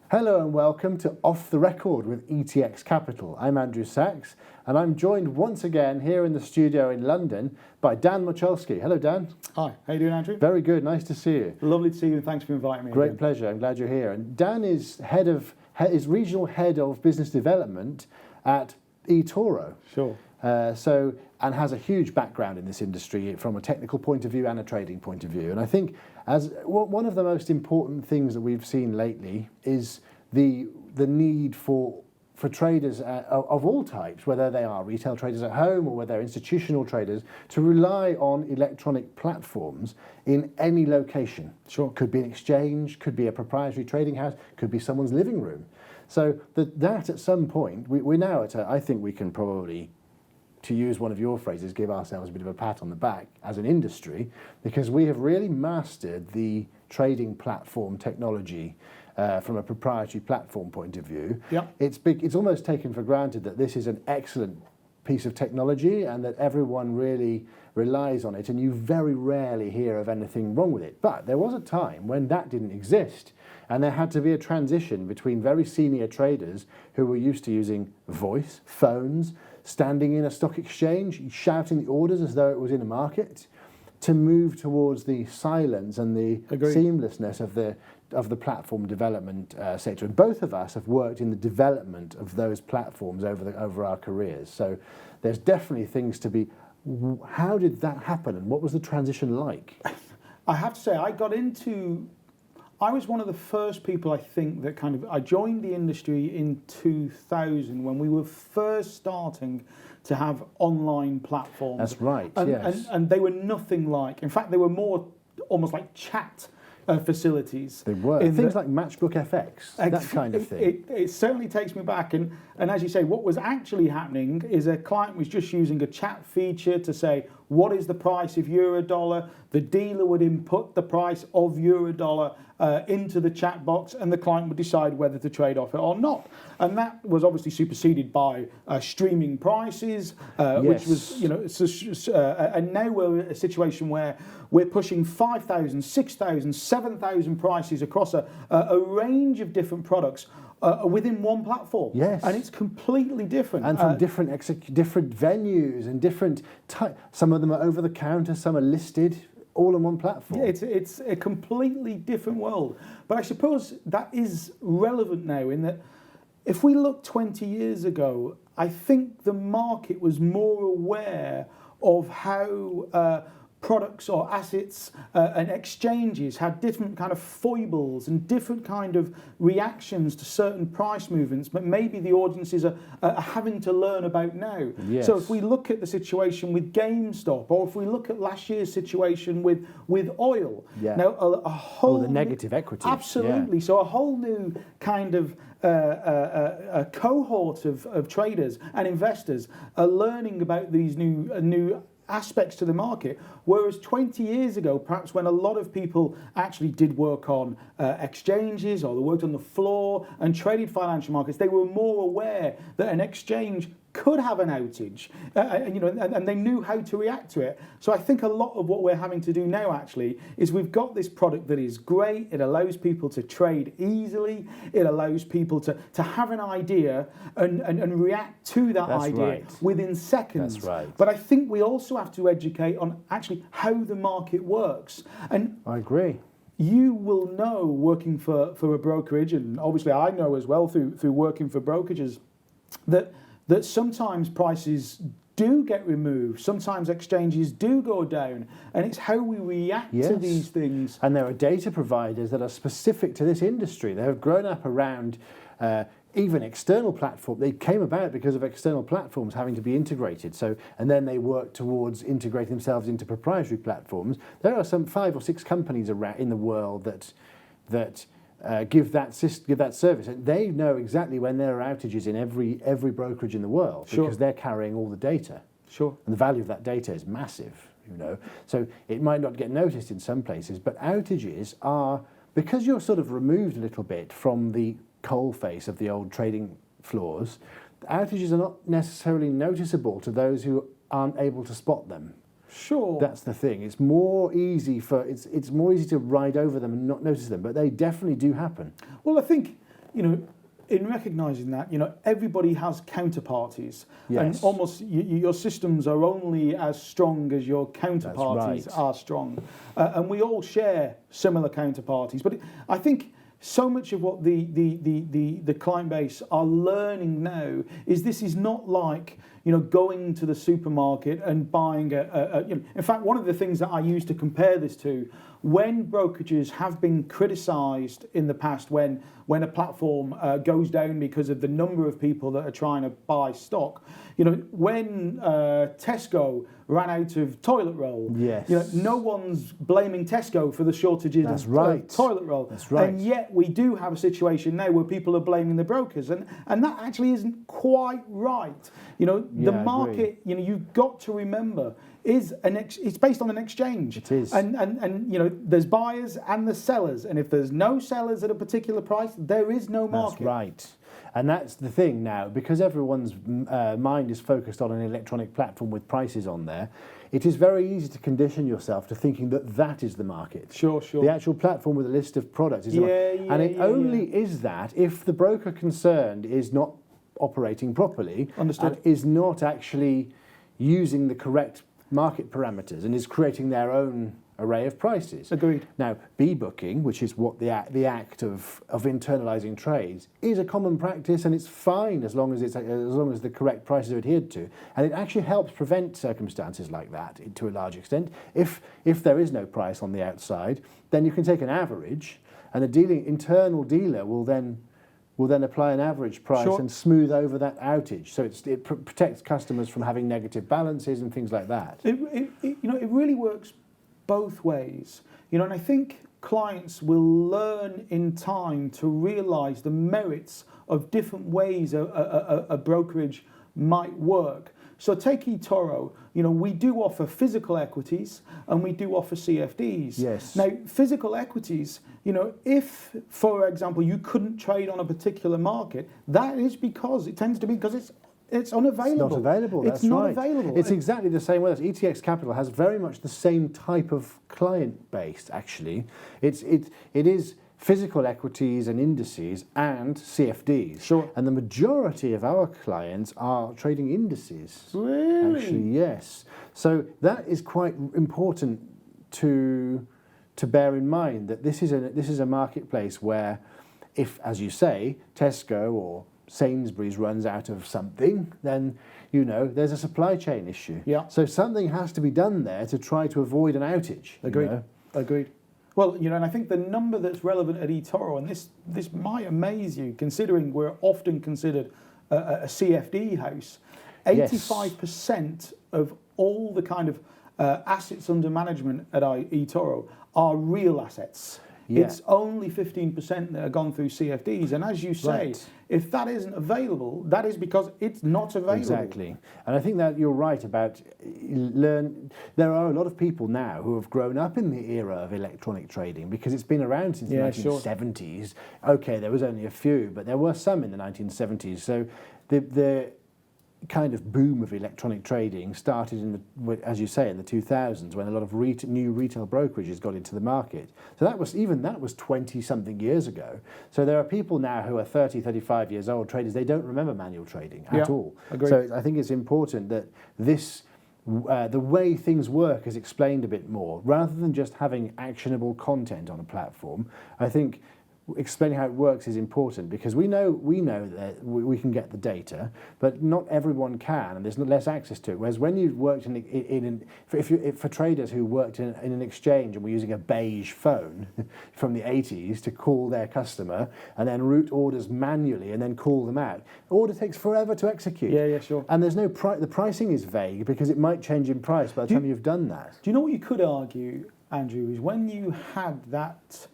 Hello and welcome to Off the Record with ETX Capital. I'm Andrew Sachs and I'm joined once again here in the studio in London by Dan Moczulski. Hello Dan. Hi, how you doing, Andrew? Very good, nice to see you. Lovely to see you and thanks for inviting me. Great again. pleasure, I'm glad you're here. And Dan is regional head of business development at eToro. Sure. And has a huge background in this industry from a technical point of view and a trading point of view. And I think one of the most important things that we've seen lately is the need for traders of all types, whether they are retail traders at home or whether they're institutional traders, to rely on electronic platforms in any location. Sure. Could be an exchange, could be a proprietary trading house, could be someone's living room. So that at some point, we're now at I think we can probably, to use one of your phrases, give ourselves a bit of a pat on the back as an industry, because we have really mastered the trading platform technology from a proprietary platform point of view. Yep. It's almost taken for granted that this is an excellent piece of technology and that everyone really relies on it, and you very rarely hear of anything wrong with it. But there was a time when that didn't exist, and there had to be a transition between very senior traders who were used to using voice, phones, standing in a stock exchange, shouting the orders as though it was in a market, to move towards the silence and the seamlessness of the platform development sector. And both of us have worked in the development of those platforms over our careers. So there's definitely things to be. How did that happen, and what was the transition like? I have to say, I was one of the first people, I think, that I joined the industry in 2000 when we were first starting to have online platforms. That's right, yes. And they were nothing like, in fact, they were more almost like chat facilities. They were. Things like Matchbook FX, that kind of thing. It certainly takes me back. And as you say, what was actually happening is a client was just using a chat feature to say, what is the price of Eurodollar? The dealer would input the price of Eurodollar into the chat box, and the client would decide whether to trade off it or not. And that was obviously superseded by streaming prices, which was, and now we're in a situation where we're pushing 5,000, 6,000, 7,000 prices across a range of different products within one platform. Yes. And it's completely different. And from different venues and different types. Some of them are over the counter, some are listed, all on one platform. Yeah, it's a completely different world. But I suppose that is relevant now in that if we look 20 years ago, I think the market was more aware of how products or assets and exchanges had different kind of foibles and different kind of reactions to certain price movements, but maybe the audiences are having to learn about now. Yes. So if we look at the situation with GameStop, or if we look at last year's situation with oil, now a whole the negative equity. Absolutely. Yeah. So a whole new kind of a cohort of traders and investors are learning about these new aspects to the market, whereas 20 years ago, perhaps when a lot of people actually did work on exchanges or they worked on the floor and traded financial markets, they were more aware that an exchange could have an outage, and they knew how to react to it. So I think a lot of what we're having to do now actually is we've got this product that is great. It allows people to trade easily. It allows people to have an idea and react to that idea within seconds. That's right. But I think we also have to educate on actually how the market works. And I agree. You will know, working for a brokerage, and obviously I know as well through working for brokerages, that sometimes prices do get removed, sometimes exchanges do go down, and it's how we react to these things. And there are data providers that are specific to this industry. They have grown up around even external platforms. They came about because of external platforms having to be integrated. And then they work towards integrating themselves into proprietary platforms. There are some 5 or 6 companies around in the world that give that service, and they know exactly when there are outages in every brokerage in the world because they're carrying all the data. Sure. And the value of that data is massive, So it might not get noticed in some places, but outages are, because you're sort of removed a little bit from the coalface of the old trading floors, outages are not necessarily noticeable to those who aren't able to spot them. Sure. That's the thing. It's more easy to ride over them and not notice them, but they definitely do happen. Well, I think in recognising that, everybody has counterparties, Yes. and almost your systems are only as strong as your counterparties are strong, and we all share similar counterparties. But I think so much of what the client base are learning now is this is not like going to the supermarket and buying in fact, one of the things that I use to compare this to, when brokerages have been criticised in the past, when a platform goes down because of the number of people that are trying to buy stock, when Tesco ran out of toilet roll, yes. No one's blaming Tesco for the shortages of toilet roll. That's right. And yet we do have a situation now where people are blaming the brokers, and that actually isn't quite right. The market, you've got to remember, it's based on an exchange. It is. And there's buyers and there's sellers, and if there's no sellers at a particular price, there is no market. That's right. And that's the thing now, because everyone's mind is focused on an electronic platform with prices on there, it is very easy to condition yourself to thinking that is the market. Sure. The actual platform with a list of products is the market. And it only is that if the broker concerned is not operating properly. Understood. And is not actually using the correct market parameters and is creating their own array of prices. Agreed. Now, booking, which is what the act of internalising trades, is a common practice, and it's fine as long as the correct prices are adhered to, and it actually helps prevent circumstances like that to a large extent. If there is no price on the outside, then you can take an average, and the internal dealer will then apply an average price and smooth over that outage. So it protects customers from having negative balances and things like that. It really works both ways. And I think clients will learn in time to realise the merits of different ways a brokerage might work. So take eToro, we do offer physical equities and we do offer CFDs. Yes. Now, physical equities, if, for example, you couldn't trade on a particular market, that is because it's unavailable. It's not available, that's right. It's not available. It's exactly the same way. ETX Capital has very much the same type of client base, actually. It is physical equities and indices and CFDs. Sure. And the majority of our clients are trading indices. Really? Actually, yes. So that is quite important to bear in mind, that this is a marketplace where, if, as you say, Tesco or Sainsbury's runs out of something, then there's a supply chain issue. Yeah. So something has to be done there to try to avoid an outage. Agreed. Well, and I think the number that's relevant at eToro, and this might amaze you, considering we're often considered a CFD house, 85% of all the kind of assets under management at eToro are real assets. Yeah. It's only 15% that are gone through CFDs, and as you say, if that isn't available, that is because it's not available. Exactly, and I think that you're right about there are a lot of people now who have grown up in the era of electronic trading because it's been around since the 1970s. Sure. Okay, there was only a few, but there were some in the 1970s. So the kind of boom of electronic trading started as you say, in the 2000s, when a lot of new retail brokerages got into the market. So that was 20-something years ago. So there are people now who are 30, 35 years old traders. They don't remember manual trading at all. Agreed. So I think it's important that the way things work is explained a bit more, rather than just having actionable content on a platform. I think explaining how it works is important, because we know that we can get the data, but not everyone can, and there's less access to it. Whereas when you've worked for traders who worked in an exchange and were using a beige phone from the 80s to call their customer and then route orders manually and then call them out, order takes forever to execute. Yeah, sure. And there's no the pricing is vague because it might change in price by the time you've done that. Do you know what you could argue, Andrew, is when you had that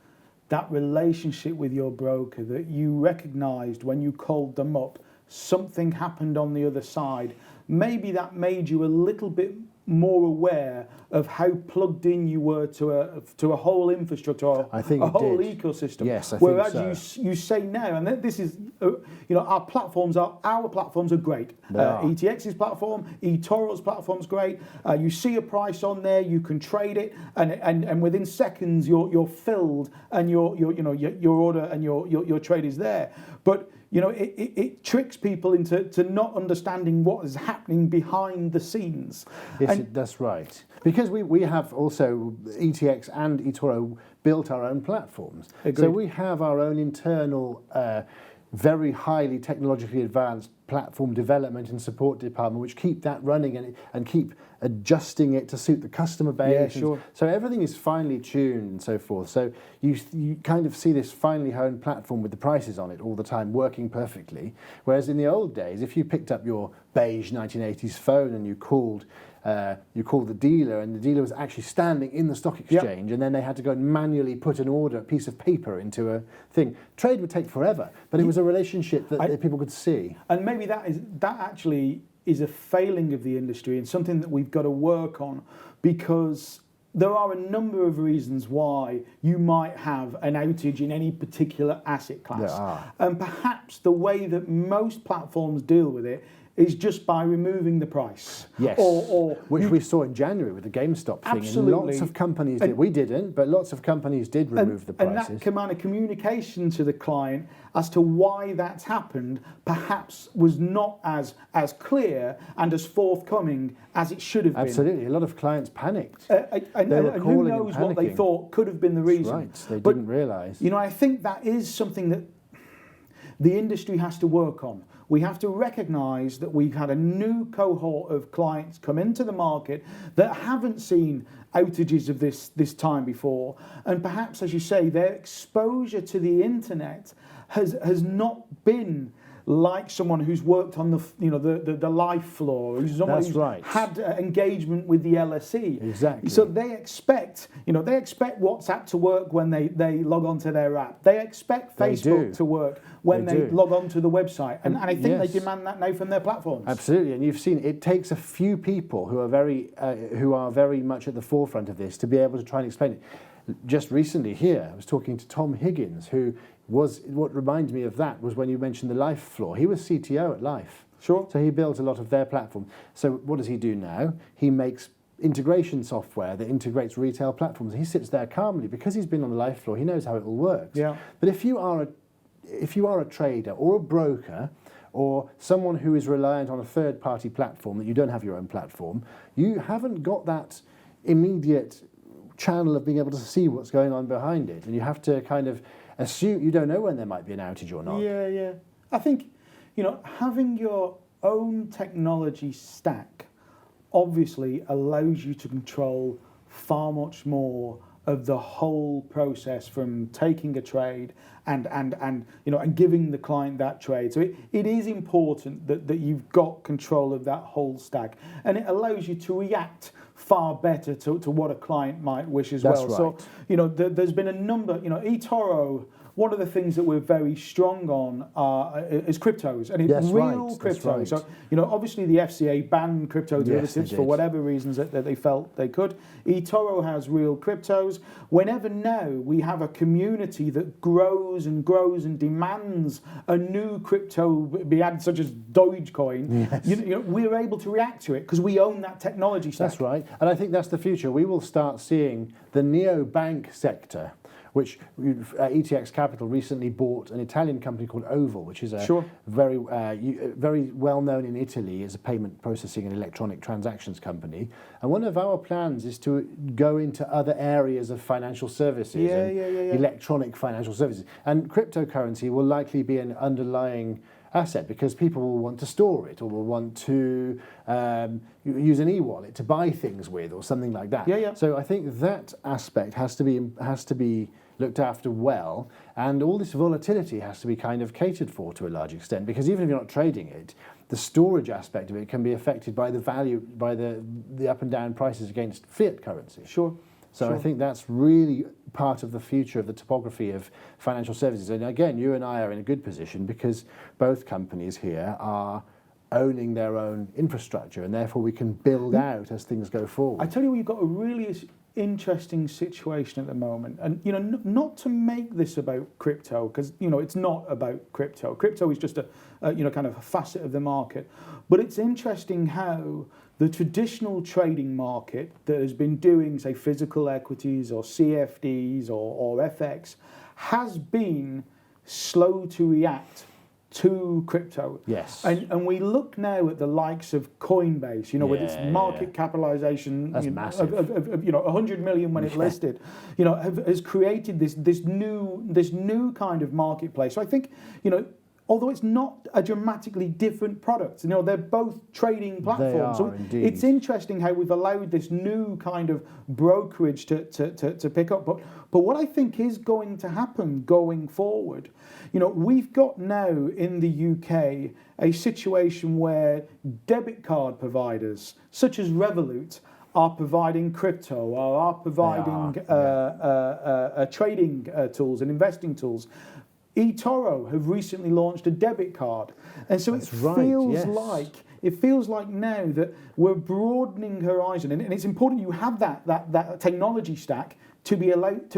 relationship with your broker, that you recognised when you called them up, something happened on the other side. Maybe that made you a little bit more aware of how plugged in you were to a whole infrastructure or I think a whole did. ecosystem. Yes, I Whereas think so. you say now, and this is, our platforms are great. They are. ETX's platform, eToro's platform's great. You see a price on there, you can trade it, and within seconds you're filled, and your order and your trade is there. But it tricks people into not understanding what is happening behind the scenes. Yes, that's right. Because we have also, ETX and eToro built our own platforms. Agreed. So we have our own internal, very highly technologically advanced platform development and support department, which keep that running and keep adjusting it to suit the customer base. Yeah, sure. So everything is finely tuned and so forth. So you kind of see this finely honed platform with the prices on it all the time working perfectly. Whereas in the old days, if you picked up your beige 1980s phone and you called the dealer, and the dealer was actually standing in the stock exchange, and then they had to go and manually put a piece of paper into a thing. Trade would take forever, but it was a relationship that people could see. And maybe that actually is a failing of the industry and something that we've got to work on, because there are a number of reasons why you might have an outage in any particular asset class. There are. And perhaps the way that most platforms deal with it is just by removing the price. Yes, which we saw in January with the GameStop thing. Absolutely. And lots of companies did. We didn't, but lots of companies did remove the prices. And that kind of communication to the client as to why that's happened perhaps was not as clear and as forthcoming as it should have been. Absolutely. A lot of clients panicked. And who knows what they thought could have been the reason. That's right, they didn't realise. I think that is something that the industry has to work on. We have to recognise that we've had a new cohort of clients come into the market that haven't seen outages of this time before, and perhaps, as you say, their exposure to the internet has not been like someone who's worked on the live floor, who's someone who's had engagement with the LSE. Exactly. So they expect WhatsApp to work when they log onto their app. They expect Facebook to work when they log onto the website, and I think they demand that now from their platforms. Absolutely, and you've seen it takes a few people who are very much at the forefront of this to be able to try and explain it. Just recently here, I was talking to Tom Higgins, who was, what reminds me of that was when you mentioned the Life floor. He was CTO at Life. Sure. So he built a lot of their platform. So what does he do now? He makes integration software that integrates retail platforms. He sits there calmly because he's been on the Life floor. He knows how it all works. Yeah. But if you are a trader or a broker or someone who is reliant on a third-party platform that you don't have your own platform, you haven't got that immediate channel of being able to see what's going on behind it, and you have to kind of assume you don't know when there might be an outage or not. Yeah. I think, having your own technology stack obviously allows you to control far much more of the whole process, from taking a trade and giving the client that trade. So it is important that you've got control of that whole stack, and it allows you to react far better to what a client might wish as well. Right. So, there's been a number, eToro, one of the things that we're very strong on is cryptos, and it's real cryptos. Right. So, obviously the FCA banned crypto derivatives for whatever reasons that they felt they could. eToro has real cryptos. Whenever now we have a community that grows and demands a new crypto be added, such as Dogecoin, we're able to react to it because we own that technology stack. That's right, and I think that's the future. We will start seeing the neobank sector, which ETX Capital recently bought an Italian company called Oval, which is a very well known in Italy as a payment processing and electronic transactions company. And one of our plans is to go into other areas of financial services electronic financial services. And cryptocurrency will likely be an underlying asset because people will want to store it or will want to use an e-wallet to buy things with or something like that. So I think that aspect has to be looked after well, and all this volatility has to be kind of catered for to a large extent, because even if you're not trading it, the storage aspect of it can be affected by the value, by the up and down prices against fiat currency. So I think that's really part of the future of the topography of financial services. And again, you and I are in a good position because both companies here are owning their own infrastructure, and therefore we can build out as things go forward. I tell you, you've got a really interesting situation at the moment, and not to make this about crypto, because it's not about crypto. Crypto is just a kind of a facet of the market, but it's interesting how the traditional trading market that has been doing, say, physical equities or CFDs or FX has been slow to react to crypto. Yes. And we look now at the likes of Coinbase, with its market capitalization That's massive. of 100 million when it listed, has created this new kind of marketplace. So I think, although it's not a dramatically different product, they're both trading platforms. They are, so indeed. It's interesting how we've allowed this new kind of brokerage to pick up. But what I think is going to happen going forward, we've got now in the UK a situation where debit card providers such as Revolut are providing crypto or are providing trading tools and investing tools. eToro have recently launched a debit card, and so it feels like now that we're broadening horizon, and it's important you have that technology stack to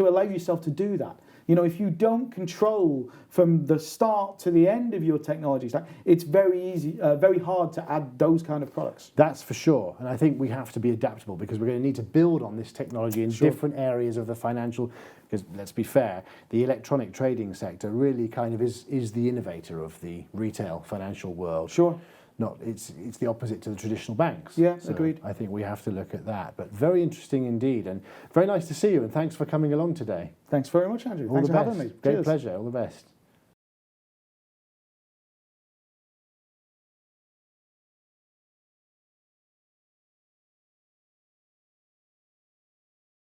allow yourself to do that. If you don't control from the start to the end of your technology stack, it's very hard to add those kind of products. That's for sure, and I think we have to be adaptable because we're going to need to build on this technology in different areas of the financial. Because let's be fair, the electronic trading sector really kind of is the innovator of the retail financial world. Sure. It's the opposite to the traditional banks. Yeah, so agreed. I think we have to look at that. But very interesting indeed, and very nice to see you, and thanks for coming along today. Thanks very much, Andrew. All Thanks the for best. having me. Great Cheers. pleasure. All the best.